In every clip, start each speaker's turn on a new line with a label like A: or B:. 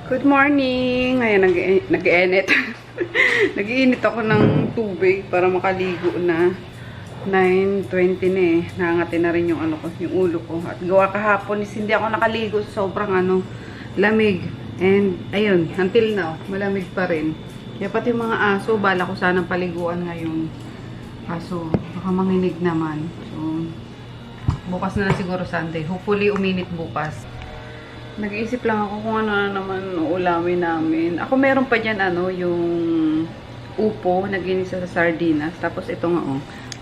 A: Good morning! Ngayon, nag-init. Nag-iinit ako ng tubig para makaligo na. 9:20 na eh. Nangangati na rin yung, yung ulo ko. At gawa kahapon is hindi ako nakaligo. Sobrang lamig. And, ayun, until now, malamig pa rin. Kaya pati yung mga aso, bala ko sanang paliguan ngayon. Kaso, baka manginig naman. So, bukas na siguro Sunday. Hopefully, uminit bukas. Nag-iisip lang ako kung ano na naman ulamin namin. Ako meron pa dyan yung upo na ginisa sa sardinas. Tapos ito nga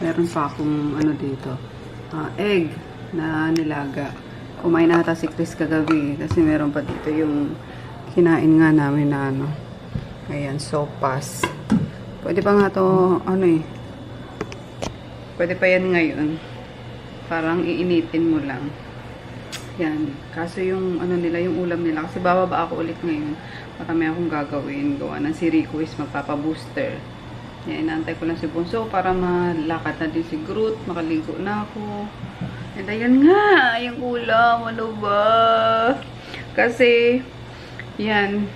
A: meron pa akong dito. Egg na nilaga. Kumain na ata si Chris kagabi. Kasi meron pa dito yung kinain nga namin na ayan, sopas. Pwede pa nga to, pwede pa yan ngayon. Parang iinitin mo lang. Yan. Kaso yung yung ulam nila. Kasi bababa ako ulit ngayon. Marami akong gagawin. Gawa ng si Rico is magpapa-booster. Yan. Inaantay ko lang si Bunso para malakad na din si Groot. Makaligo na ako. And ayan nga. Yung ulam. Ano ba? Kasi, yan.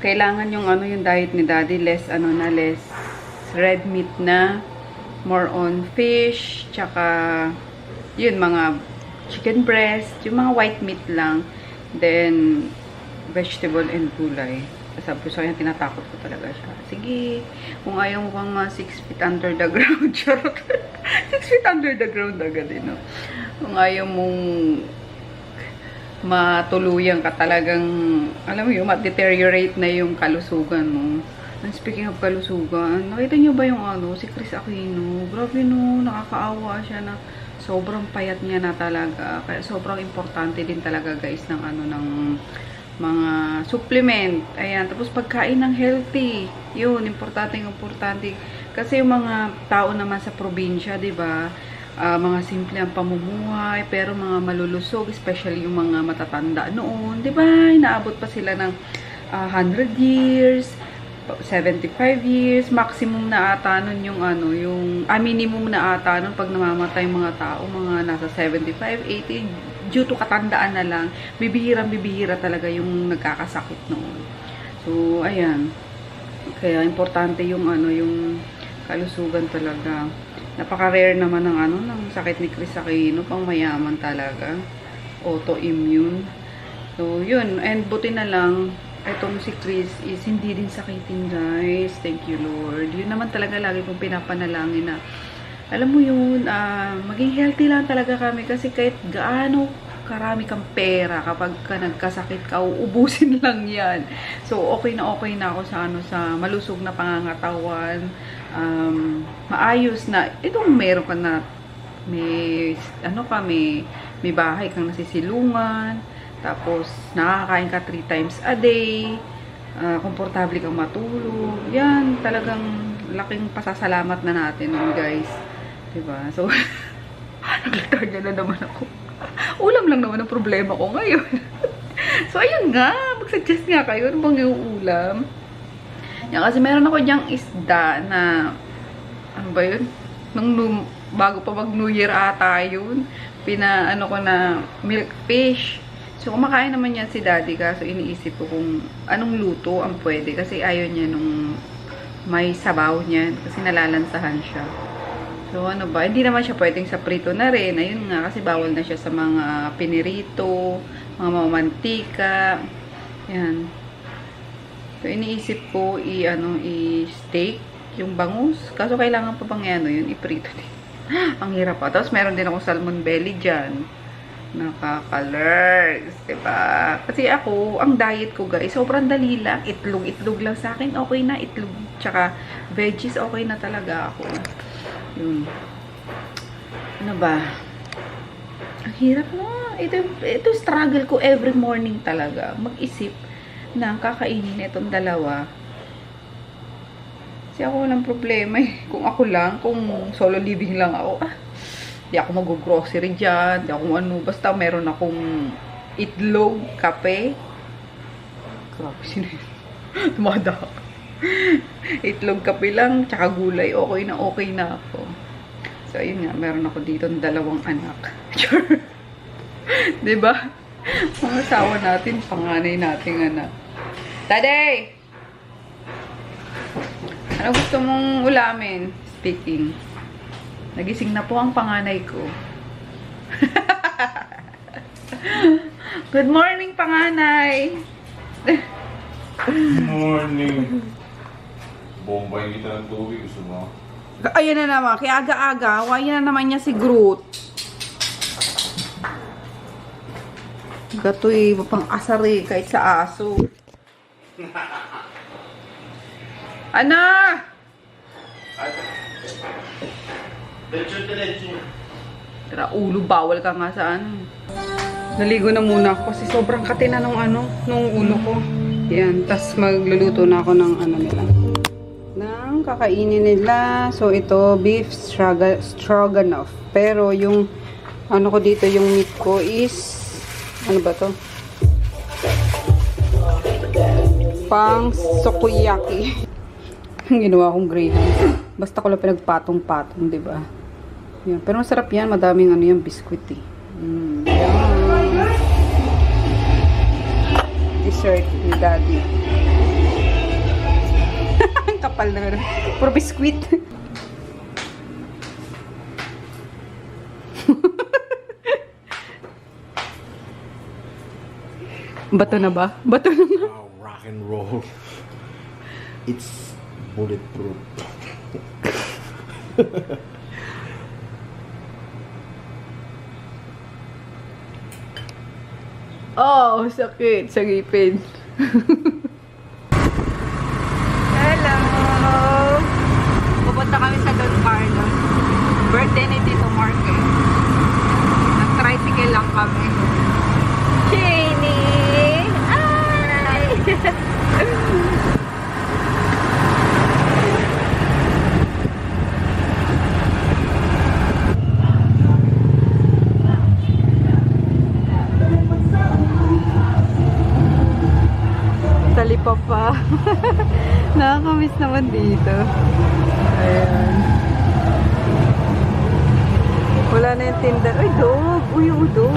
A: Kailangan yung yung diet ni Daddy. Less less red meat na. More on fish. Tsaka, yun, mga chicken breast, yung mga white meat lang, then vegetable and gulay. Sabi ko sa kanya, tinatakot ko talaga siya. Sige, kung ayaw mo pang 6 feet under the ground, 6 feet under the ground agad, no? Kung ayaw mong matuluyan ka talagang, alam mo yun, ma-deteriorate na yung kalusugan mo. And speaking of kalusugan, nakita niyo ba yung si Chris Aquino? Grabe no, nakakaawa siya na sobrang payat niya na talaga. Kaya sobrang importante din talaga guys ng ng mga supplement. Ayan, tapos pagkain ng healthy. Yun, importante. Kasi yung mga tao naman sa probinsya, 'di ba? Mga simple ang pamumuhay, pero mga malulusog, especially yung mga matatanda noon, 'di ba? Inaabot pa sila ng 100 years. 75 years, maximum na ata nun yung minimum na ata nun pag namamatay mga tao, mga nasa 75, 80, due to katandaan na lang, bibihira talaga yung nagkakasakit noon. So, ayan. Kaya, importante yung yung kalusugan talaga. Napaka-rare naman ng sakit ni Chris Aquino, pang mayaman talaga. Autoimmune. So, yun. And buti na lang, itong si Chris is hindi din sakitin guys. Thank you Lord. Yun naman talaga lagi kong pinapanalangin na alam mo yun, maging healthy lang talaga kami kasi kahit gaano karami kang pera kapag ka nagkasakit ka, uubusin lang yan. So okay na ako sa malusog na pangangatawan. Maayos na itong meron ka na may may bahay kang nasisilungan. Tapos, nakakain ka 3 times a day. Komportable kang matulog. Yan, talagang laking pasasalamat na natin nun, guys. Diba? So, naglatarga na naman ako. Ulam lang naman ang problema ko ngayon. So, ayun nga. Mag-suggest nga kayo. Ano bang yung ulam? Yan, kasi meron ako dyang isda na, ano ba yun? Bago pa mag New Year ata yun. Pinaano ko na milk fish. So, kumakain naman yan si Daddy, kaso iniisip ko kung anong luto ang pwede. Kasi ayaw niya nung may sabaw niya. Kasi nalalansahan siya. So, ano ba? Hindi naman siya pwedeng sa prito na rin. Ayun nga, kasi bawal na siya sa mga pinirito, mga mamantika. Yan. So, iniisip ko i-steak yung bangus. Kaso kailangan pa bang yun, iprito din. Ang hirap pa. Tapos, meron din ako salmon belly dyan. Nakaka-lurks, diba? Kasi ako, ang diet ko guys, sobrang dali lang. Itlog lang sa akin, okay na. Itlog, tsaka veggies, okay na talaga ako. Yun. Ano ba? Ang hirap na. Ito struggle ko every morning talaga. Mag-isip na kakainin itong dalawa. Kasi ako walang problema eh. Kung ako lang, kung solo living lang ako, di ako mag-grocery dyan, di ako basta meron akong itlog, kape. Grabe, sino yun? Tumada ako. Itlog, kape lang, tsaka gulay, okay na ako. So, ayun nga, meron ako dito 2 anak. Diba? Ang asawa natin, panganay nating anak. Daddy! Ano gusto mong ulamin? Speaking. Nagising na po ang panganay ko. Good morning, panganay!
B: Good morning. Bombay kita ng tubig. Gusto mo?
A: Ayan na naman. Kaya aga-aga. Ayan na naman niya si Groot. Gato'y pang asari kahit sa aso. Ana! Tara, ulo, bawal ka nga sa ano. Naligo na muna ako kasi sobrang katina nung ulo ko. Yan, tas magluluto na ako ng ano nila. Nang kakainin nila. So, ito, beef stroganoff. Pero, yung ano ko dito, yung meat ko is ano ba to? Pang sukiyaki. Ang ginawa kong greyhound. Basta ko lang pinagpatong-patong, di ba? Yan. Pero masarap yan. Madaming ano yan, biskuit eh. Yan. Dessert ni Daddy. Ang kapal na gano'n. Puro biskuit. Bato na ba? Bato na ba?
B: Rock and roll. It's bulletproof.
A: Oh, sakit sa ngipin. Hello! Pupunta kami sa Don Carlos. Birthday ni Tito Mark eh. Nag-tricycle lang kami. Jenny! Ay! Talipa pa. Nakakamiss naman dito. Ayan. Wala na yung tinda. Ay, dog! Uy, dog!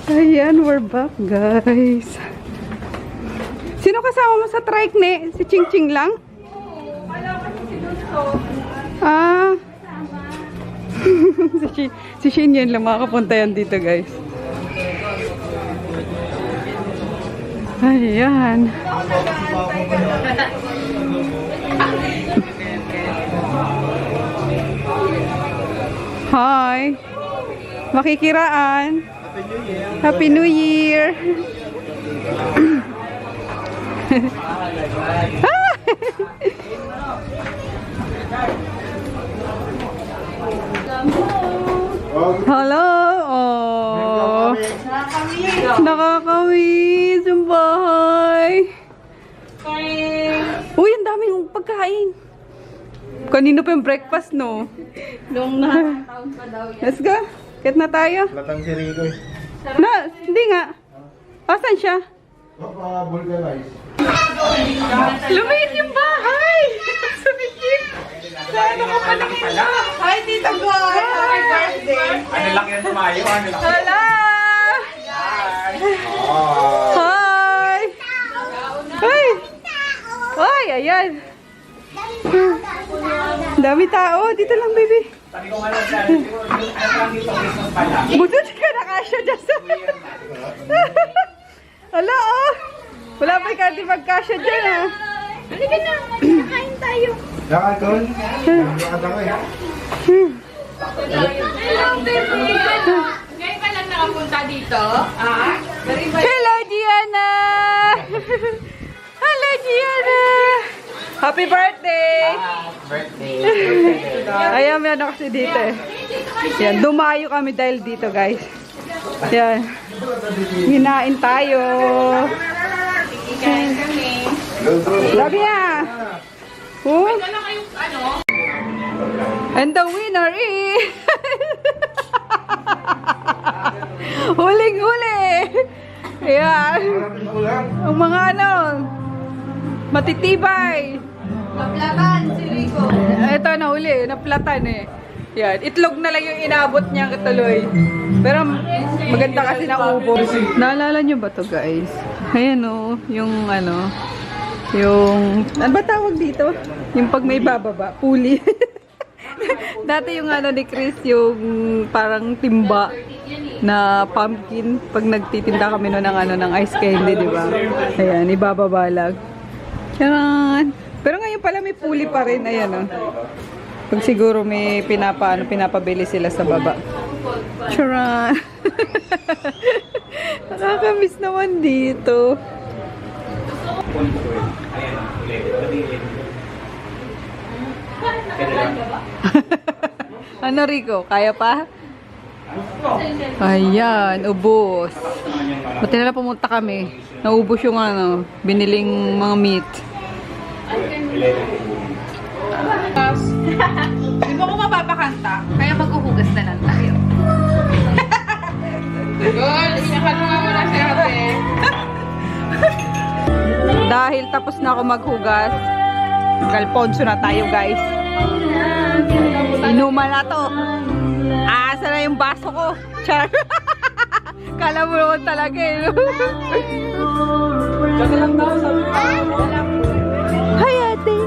A: Ayan, we're back, guys. Sino kasama mo sa trike, ne? Si Ching Ching lang? Wala kasi si Gusto. Ah. si Shane yan lang makakapunta yan dito, guys. Ayan. Hi. Makikiraan. Happy New Year. Hello. Oh. Nakakamiss yung bahay. Uy, ang daming pagkain. Kanino pa yung breakfast, no?
C: Nung nakataon pa daw yan.
A: Let's go. Get na tayo.
B: Latang si Rico eh.
A: Na, hindi nga. Asan siya?
B: Vulcanize.
A: Lumiit yung bahay! Sumikip! Saan ako palaki na? Hi, Tita Goy! Happy birthday!
B: Ano lang yan tumayo? Ano lang?
A: Hala! Hi! Hi! Hi, ayan! Dami tao. Dito lang, baby.
B: Sabi ko nga lang dyan. Ano lang dito? Christmas pala.
A: Buto ka nakasya dyan sa... Hala, oh! Wala pa ikati magkasya dyan, ah.
C: Halika na, kain tayo.
B: Lakad ko? Lakad ako eh.
C: Hello, baby. Ngayon ka lang nakapunta dito? Ah?
A: Hello, Gianna! Hello, Gianna! Happy birthday!
B: Birthday.
A: Ayan, may ano kasi dito eh. Yan, dumayo kami dahil dito, guys. Yan. Hinain tayo.
C: Kain kami.
A: Grabe na! Oh.
C: Ano kayong ano?
A: And the winner is... Huling-huli! Ayan. Ang mga ano, matitibay.
C: Maplatan si Rico.
A: Ito, nahuli. Naplatan eh. Yan, itlog na lang yung inabot niya katuloy. Pero maganda kasi na ubo. Naalala nyo ba to guys? Ayan o, yung ano, yung, ano ba tawag dito? Yung pag may bababa, puli. Dati yung ano ni Chris, yung parang timba na pumpkin pag nagtitinda kami no ng ano ng ice candy, di ba? Ayan, ibababa lang. Charan! Pero ngayon pala may puli pa rin, ayan o. Pag siguro may pinapabili sila sa baba. Charan! Nakakamiss naman dito. Ano Rico? Kaya pa? Ayan, ubos. Buti na lang pumunta kami. Naubos yung ano, biniling mga meat. Di ba ko mapapakanta? Kaya maghuhugas na lang tayo.
C: Girl, pinakalunga mo na si ate.
A: Dahil tapos na ako maghugas, Galponso na tayo guys. Inuman na to. Asa na yung baso ko? Char. Kala mo naman talaga eh. Hi ate.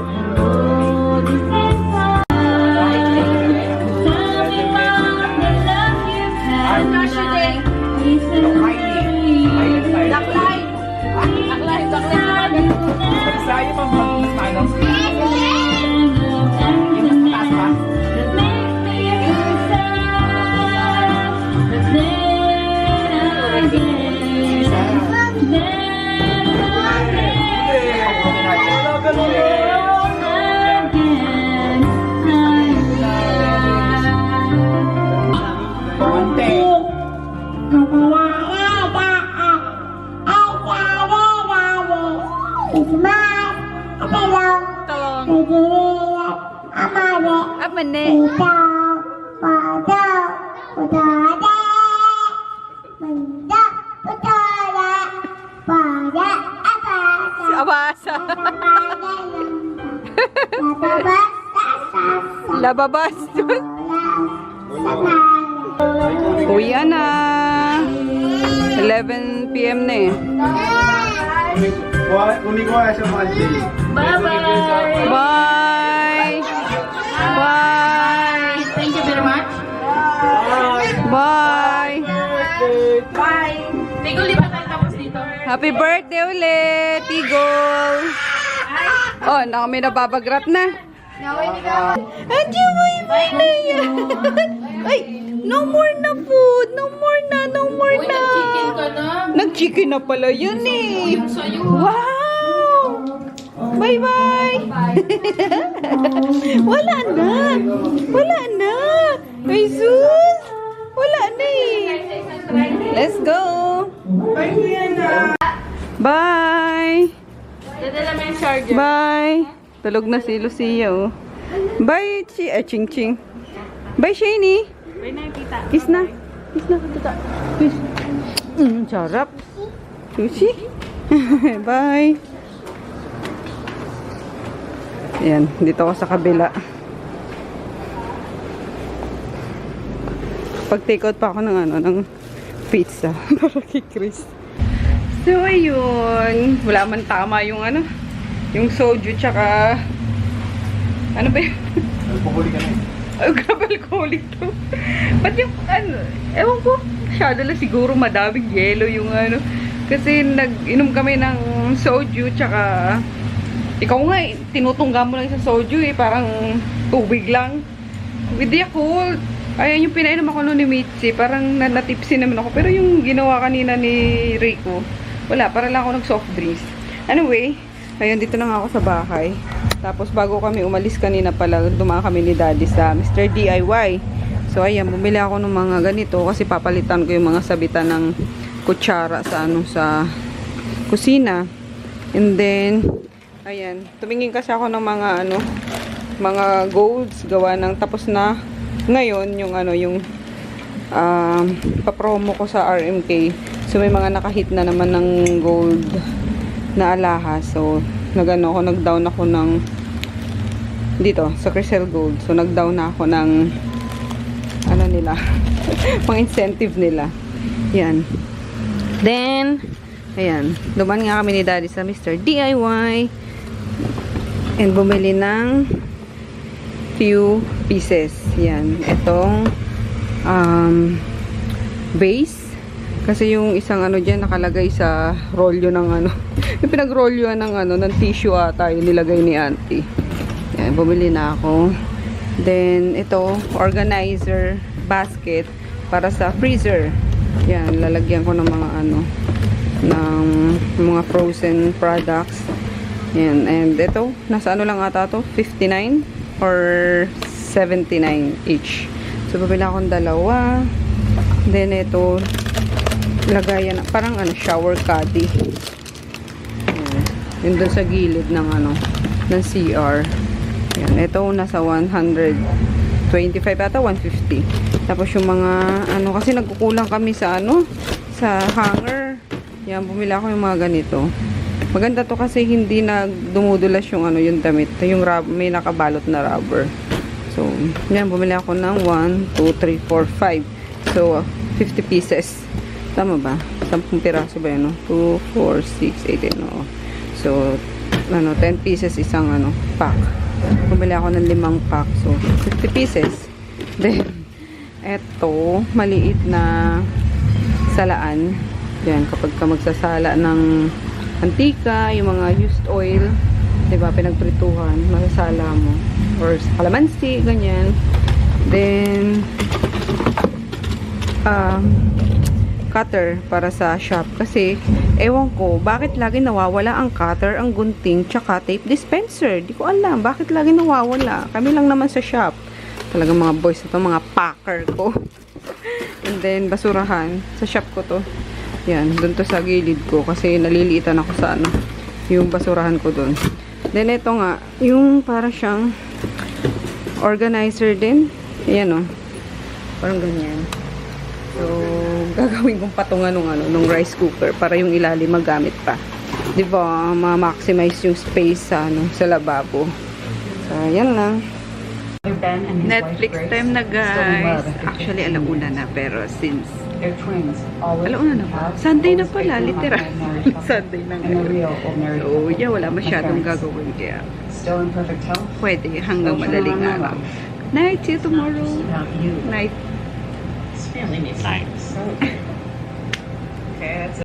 A: Apa nih? Abasa. Lababas. Uwi na. 11 PM na eh.
C: Bye-bye.
A: Bye. Bye.
C: Thank you very much.
A: Bye.
C: Bye. Tigol, di ba tayo tapos dito?
A: Happy birthday ulit, Tigol. Oh, na kami nababagrat na. Andiyo mo yung na yan. Ay, no more na food. No more na, no more
C: Uy,
A: na.
C: nag-chicken ka na.
A: Nag-chicken na pala yun eh.
C: Yung sa'yo.
A: Wow! Bye-bye! Wala na! Wala na! Ay, sus! Wala na eh. Let's go! Bye!
C: Dadala mo yung charger.
A: Bye! Tulog na si Lucia oh. Bye, Ching Ching. Bye, Shani!
C: Bye na, tita.
A: Kiss na! Kiss na, tita. Kiss. Sarap. Sushi. Bye. Ayan, dito ako sa kabila. Pag-take out pa ako ng ano, ng pizza para kay Chris. So, ayun. Wala man tama yung ano, yung soju tsaka ano ba yun?
B: Alcoholic ka na eh.
A: Oh, grabe alcoholic to. Ba't yung, ano, ewan ko, masyado lang siguro madaming yelo yung ano. Kasi nag-inom kami ng soju, tsaka, ikaw nga eh, tinutungga mo lang sa soju eh, parang tubig lang. With Yakult. Ayan yung pinainom ako noon ni Mitzi, parang natipsy naman ako. Pero yung ginawa kanina ni Rico, wala, para lang ako nag-soft drinks. Anyway, ayun, dito na nga ako sa bahay. Tapos bago kami umalis kanina pala, dumaan kami ni Daddy sa Mr. DIY. So ayan, bumili ako ng mga ganito kasi papalitan ko yung mga sabitan ng kutsara sa ano, sa kusina. And then ayan, tumingin kasi ako ng mga ano, mga golds gawa ng tapos na ngayon yung ano, yung pa-promo ko sa RMK. So may mga nakahit na naman ng gold na alahas. So nagano ako, nag-down ako ng dito sa Crisel Gold. So nag-down na ako ng ano nila, pang incentive nila. Yan. Then, ayan, duman nga kami ni Daddy sa Mr. DIY and bumili ng few pieces. Yan, itong base. Kasi yung isang ano dyan nakalagay sa rolyo ng ano, yung pinagrolyo ng ano, ng tissue ata yung nilagay ni auntie. Yan, bumili na ako. Then, ito, organizer basket para sa freezer. Yan, lalagyan ko ng mga ano, ng mga frozen products. Yan, and ito, nasa ano lang ata to, 59 or 79 each. So, bumili akong dalawa. Then, ito, lagayan, parang ano, shower caddy. Yun doon sa gilid ng ano, ng CR. Yan, ito nasa 125 ata, 150. Tapos yung mga ano, kasi nagkukulang kami sa ano, sa hanger. Yan, bumili ako yung mga ganito. Maganda to kasi hindi na dumudulas yung ano, yung damit. Yung may nakabalot na rubber. So, yan, bumili ako ng 1, 2, 3, 4, 5. So, 50 pieces. Tama ba? 10 piraso ba yun, no? 2, 4, 6, 8, no? So, ano, 10 pieces isang, ano, pack. Bumili ako ng 5 pack. So, 50 pieces. Then, eto, maliit na salaan. Yan, kapag ka magsasala ng antika, yung mga used oil, diba, pinagprituhan, masasala mo. Or kalamansi, ganyan. Then, cutter para sa shop. Kasi, ewan ko, bakit lagi nawawala ang cutter, ang gunting, tsaka tape dispenser? Di ko alam, bakit lagi nawawala? Kami lang naman sa shop. Talagang mga boys na to, mga packer ko. And then, basurahan. Sa shop ko to. Yan, dun to sa gilid ko. Kasi naliliitan ako sa ano, yung basurahan ko dun. Then, ito nga, yung para siyang organizer din. Ayan o. Parang ganyan. So, gagawin kong patungan nung rice cooker para yung ilalim magamit pa. 'Di ba? Ma-maximize yung space sa ano, sa lababo. So, yan lang. Netflix time na, guys. Actually, alauna na, pero since alauna na ba? Sunday na pala, literal. Sunday na ngayon. So, yeah, wala masyadong gagawin kaya pwede hanggang madaling araw. Night, see you tomorrow. Night.
C: Family needs time.
A: Okay, that's